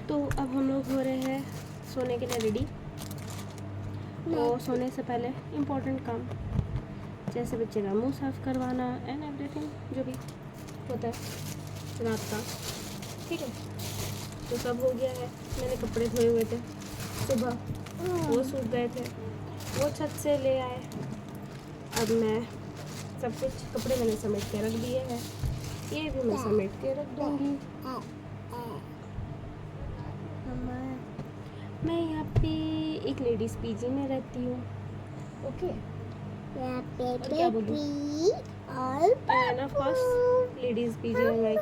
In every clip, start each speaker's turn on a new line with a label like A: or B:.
A: तो अब हम लोग हो रहे हैं सोने के लिए रेडी। तो सोने से पहले इम्पोर्टेंट काम जैसे बच्चे का मुंह साफ़ करवाना एंड एवरीथिंग जो भी होता है रात का, ठीक है। तो सब हो गया है। मैंने कपड़े धोए हुए थे सुबह, वो सूख गए थे, वो छत से ले आए। अब मैं सब कुछ कपड़े मैंने समेट के रख दिए हैं, ये भी मैं समेट के रख दूँगी। मैं यहाँ पे एक लेडीज़ पीजी में रहती हूँ, ओके। और क्या बोलूँ, end of course ladies PG में मैं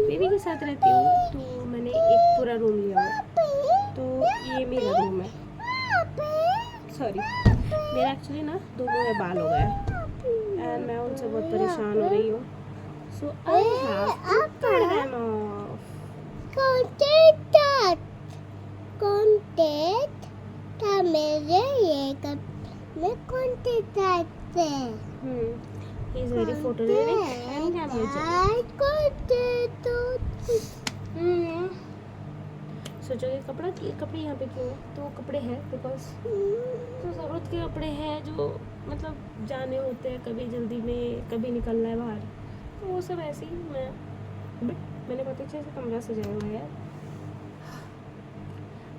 A: बेबी के साथ रहती हूँ, तो मैंने एक पूरा रूम लिया हुआ। तो ये मेरा रूम है। सॉरी, मेरा एक्चुअली ना 2 मुँह में बाल हो गया एंड मैं उनसे बहुत परेशान हो रही हूँ। So I have to cut them off. He is very photogenic and camera सोचोगे कपड़े यहाँ पे क्यों है, तो कपड़े हैं बिकॉज तो ज़रूरत के कपड़े हैं जो मतलब जाने होते हैं, कभी जल्दी में, कभी निकलना है बाहर, तो वो सब ऐसे ही मैंने बहुत अच्छे से कमरा सजाया हुआ है।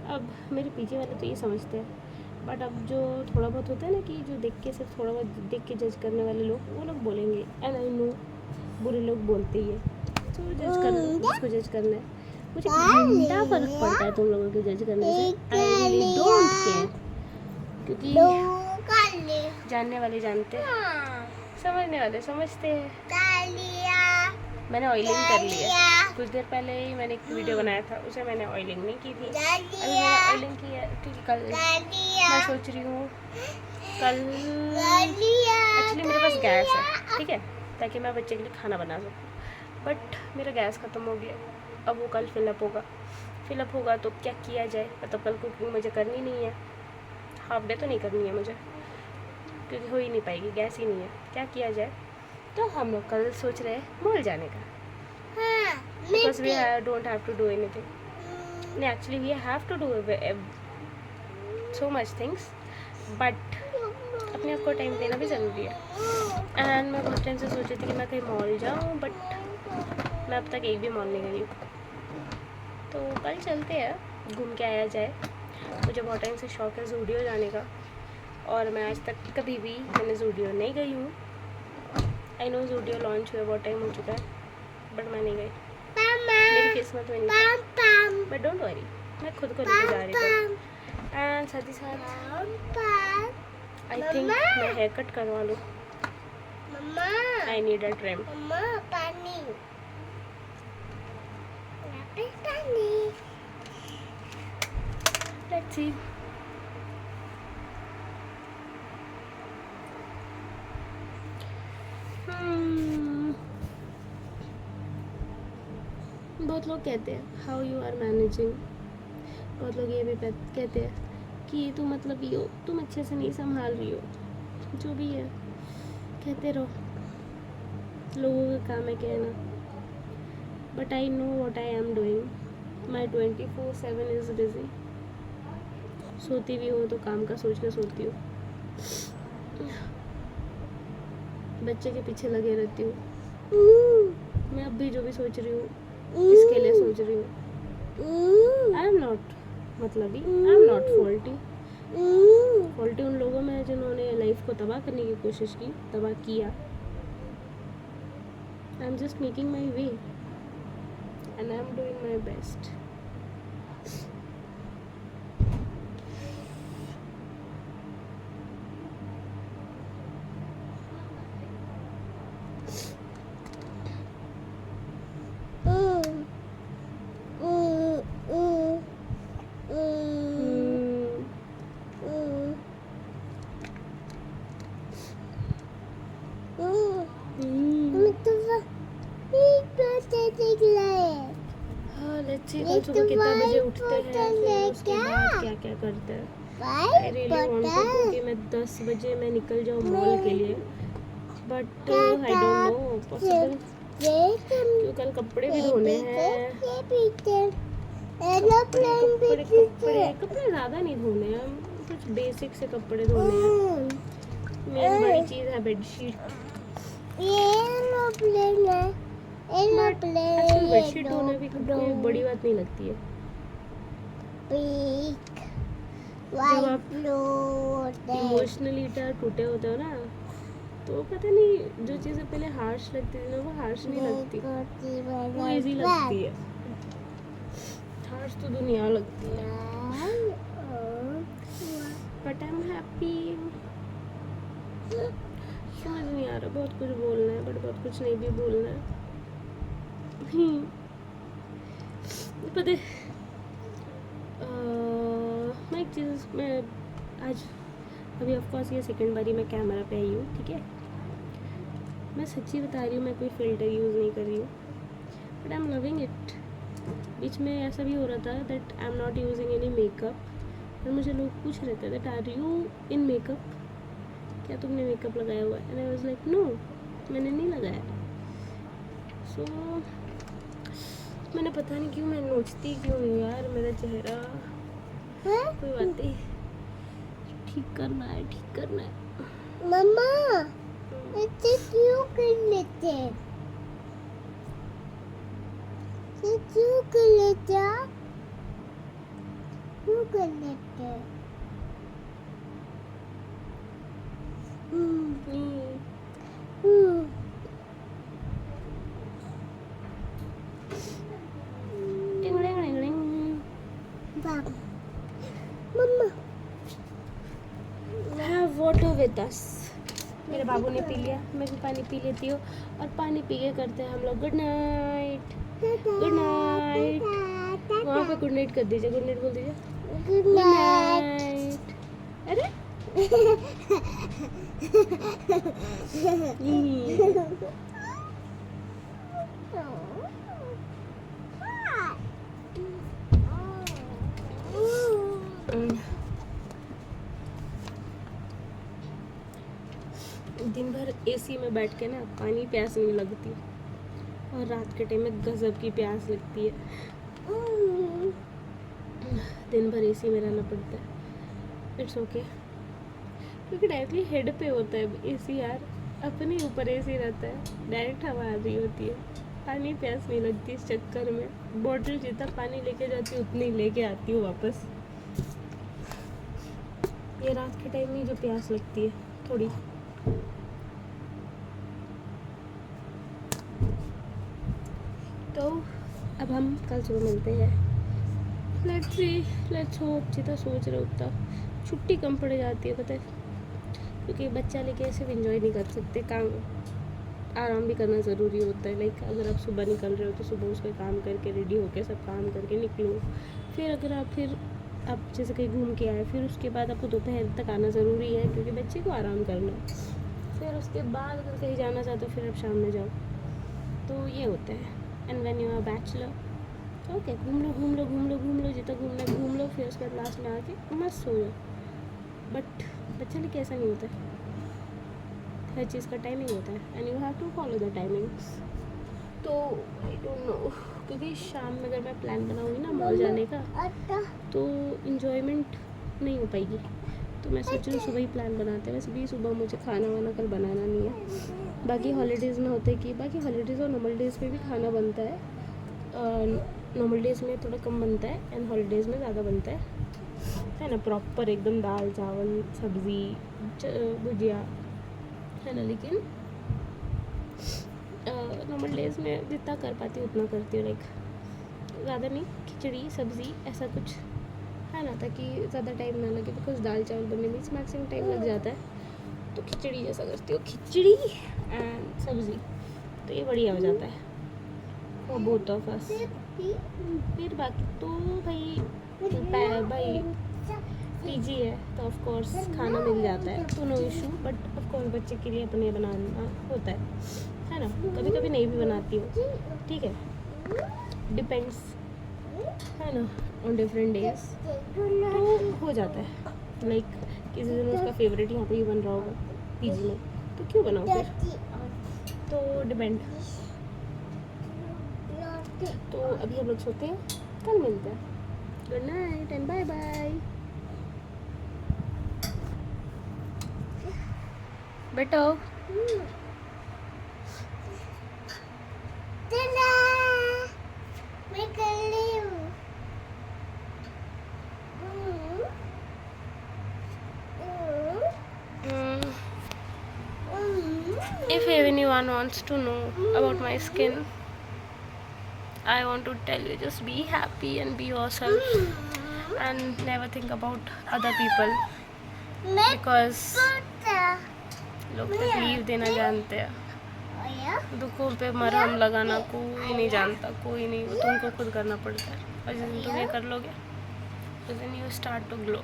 A: अब मेरे पीछे वाले तो ये समझते हैं, बट अब जो थोड़ा बहुत होता है ना कि जो देख के सिर्फ थोड़ा बहुत देख के जज करने वाले लोग, वो लोग बोलेंगे एंड आई नो बुरे लोग बोलते ही है, तो जज करना जिसको जज करना है। मुझे घंटा फर्क पड़ता है तुम लोगों के जज करने से, आई रियली डोंट केयर, क्योंकि जानने वाले जानते हैं, समझने वाले समझते हैं। मैंने ऑयलिंग कर लिया कुछ देर पहले ही, मैंने एक वीडियो बनाया था, उसे मैंने ऑयलिंग नहीं की थी, अभी मैंने ऑयलिंग की है क्योंकि कल मैं सोच रही हूँ कल एक्चुअली मेरे पास गैस है, ठीक है, ताकि मैं बच्चे के लिए खाना बना सकूँ, बट मेरा गैस ख़त्म हो गया। अब वो कल फिलअप होगा तो क्या किया जाए, मतलब कल कुकिंग मुझे करनी नहीं है, हाफ डे तो नहीं करनी है मुझे क्योंकि हो ही नहीं पाएगी, गैस ही नहीं है, क्या किया जाए। तो हम लोग कल सोच रहे हैं मॉल जाने का, because we don't have to do anything, नहीं actually we have to do so much things, but अपने आप को टाइम देना भी ज़रूरी है। एंड मैं बहुत टाइम से सोची थी कि मैं कहीं मॉल जाऊँ, बट मैं अब तक एक भी मॉल नहीं गई हूँ, तो कल चलते हैं, घूम के आया जाए। मुझे बहुत टाइम से शौक है ज़ूडियो जाने का, और मैं आज तक कभी भी मैंने ज़ूडियो नहीं गई हूँ। आई नो ज़ूडियो लॉन्च हुए बहुत टाइम हो चुका है, बट मैं नहीं गई, मेरी किस्मत में नहीं थी, बट डोंट वरी, मैं खुद को लेके जा रही थी। एंड साथ ही साथ आई थिंक मैं हेयर कट करवा लूँ, I need a trim. Let's see. बहुत लोग कहते हैं हाउ यू आर मैनेजिंग, बहुत लोग ये भी कहते हैं कि तुम मतलब ये हो, तुम अच्छे से नहीं संभाल रही हो, जो भी है कहते रहो, लोगों का काम है कहना, but I know what I am doing. My 24/7 is busy. सोती भी हूँ तो काम का सोच कर सोती हूँ, बच्चे के पीछे लगे रहती हूँ, मैं अब भी जो भी सोच रही हूँ इसके लिए सोच रही हूँ। आई एम नॉट मतलबी, आई एम नॉट फॉल्टी उन लोगों में है जिन्होंने लाइफ को तबाह करने की कोशिश की, तबाह किया। I am just making my way and I am doing my best. Let's see कल सुबह कितना बजे उठते हैं, फिर उसके बाद क्या क्या करते हैं। आई रियली वांटेड कि मैं 10 बजे मैं निकल जाऊँ मॉल के लिए, but I don't know possible क्यों कल कपड़े भी धोने हैं। कपड़े ज़्यादा नहीं धोने हैं, कुछ बेसिक से कपड़े धोने हैं। मेन बड़ी चीज़ है बेडशीट। बेडशीट धोना भी कोई बड़ी बात नहीं लगती है। जब आप इमोशनली टूटे होते हो ना, तो पता नहीं जो चीज़ें पहले हार्श लगती थी ना, वो हार्श नहीं लगती, वो इजी लगती है। हार्श तो दुनिया लगती है। But I am happy. समझ नहीं आ रहा, बहुत कुछ बोलना है बट बहुत कुछ नहीं भी बोलना है। पता है मैं एक चीज़, मैं आज अभी ऑफकोर्स ये सेकंड बारी मैं कैमरा पे आई हूँ, ठीक है। मैं सच्ची बता रही हूँ, मैं कोई फ़िल्टर यूज़ नहीं कर रही हूँ, but I am loving it. बीच में ऐसा भी हो रहा था that I am not using any makeup, और मुझे लोग पूछ रहे थे that are you in makeup, क्या तुमने मेकअप लगाया हुआ है? And I was like no, मैंने नहीं लगाया। सो मैंने पता नहीं क्यों मैं नोचती क्यों हूँ यार, मेरा चेहरा। कोई बात नहीं, ठीक करना है, ठीक करना है।
B: मम्मा इसे क्यों कर लेते हैं? क्यों कर लेते हैं? क्यों कर लेते हैं? मम्मा
A: हैव वाटर विद अस। मेरे बाबू ने पी लिया, मैं भी पानी पी लेती हूँ, और पानी पी के करते हैं हम लोग गुड नाइट। गुड नाइट, वहाँ पे गुड नाइट कर दीजिए, गुड नाइट बोल दीजिए।
B: Good night.
A: अरे दिन भर एसी में बैठ के ना पानी प्यास नहीं लगती, और रात के टाइम में गजब की प्यास लगती है। दिन भर एसी में रहना पड़ता है। इट्स ओके, क्योंकि डायरेक्टली हेड पे होता है एसी यार, अपने ऊपर एसी रहता है, डायरेक्ट हवा आ रही होती है, पानी प्यास नहीं लगती। इस चक्कर में बॉटल जितना पानी लेके जाती हूँ उतनी लेके आती हूँ वापस। ये रात के टाइम में जो प्यास लगती है थोड़ी। तो अब हम कल सुबह मिलते हैं। Let's hope. जितना सोच रहे उतना छुट्टी कम पड़ जाती है, पता है, क्योंकि बच्चा लेके ऐसे भी इंजॉय नहीं कर सकते। काम आराम भी करना ज़रूरी होता है। लाइक अगर आप सुबह निकल रहे हो तो सुबह उसका काम करके रेडी होके सब काम करके निकलो। फिर अगर आप जैसे कहीं घूम के आए, फिर उसके बाद आपको दोपहर तक आना ज़रूरी है, क्योंकि बच्चे को आराम करना है। फिर उसके बाद अगर कहीं जाना चाहते हो फिर आप शाम में जाओ। तो ये होता है। And when you are bachelor, okay, घूम लो जितना घूमना है घूम लो, फिर उसके बाद लास्ट में आके मस्त सो जाओ। बट बच्चे लिए ऐसा नहीं होता है, हर चीज़ का टाइमिंग होता है, and you have to follow the timings. तो आई डोंट नो, क्योंकि शाम में अगर मैं प्लान बनाऊँगी ना मॉल जाने का, तो इन्जॉयमेंट नहीं हो पाएगी। तो मैं सोच रही हूँ सुबह ही प्लान बनाते हैं। वैसे भी सुबह मुझे खाना वाना कल बनाना नहीं है। बाकी हॉलीडेज़ में होता है कि बाकी हॉलीडेज़ और नॉर्मल डेज़ पे भी खाना बनता है। नॉर्मल डेज़ में थोड़ा कम बनता है एंड हॉलीडेज़ में ज़्यादा बनता है ना। प्रॉपर एकदम दाल चावल सब्ज़ी भुजिया, है ना। लेकिन नॉर्मल डेज़ में जितना कर पाती हूँ उतना करती हूँ। लाइक ज़्यादा नहीं, खिचड़ी सब्ज़ी ऐसा कुछ, है ना, ताकि ज़्यादा टाइम ना लगे। बिकॉज दाल चावल बनने में मैक्सिमम टाइम लग जाता है। तो खिचड़ी जैसा करती हूँ, खिचड़ी एंड सब्ज़ी, तो ये बढ़िया हो जाता है फॉर बोथ ऑफ अस। फिर बाकी तो भाई पीजी है तो ऑफ कोर्स खाना मिल जाता है, तो no issue. But of course बच्चे के लिए अपने बनाना होता है ना। कभी कभी नहीं भी बनाती हूँ, ठीक है, डिपेंड्स, है ना, ऑन डिफरेंट डेज। तो हो जाता है। लाइक किसी दिन उसका फेवरेट यहाँ पे ही बन रहा होगा पीजी में, तो क्यों बनाऊँ फिर, तो डिपेंड। तो अभी हम लोग सोते हैं, कल मिलते हैं। Good night and bye bye. बेटो
B: मैं कर रही हूँ।
A: if anyone wants to know about my skin, I want to tell you, just be happy and be yourself and never think about other people, because लोग तकलीफ देना जानते हैं, दुखों पे मरहम लगाना कोई नहीं जानता, कोई नहीं, वो तुमको खुद करना पड़ता है। और जिस दिन तुम ये कर लोगे उस दिन यू स्टार्ट टू ग्लो।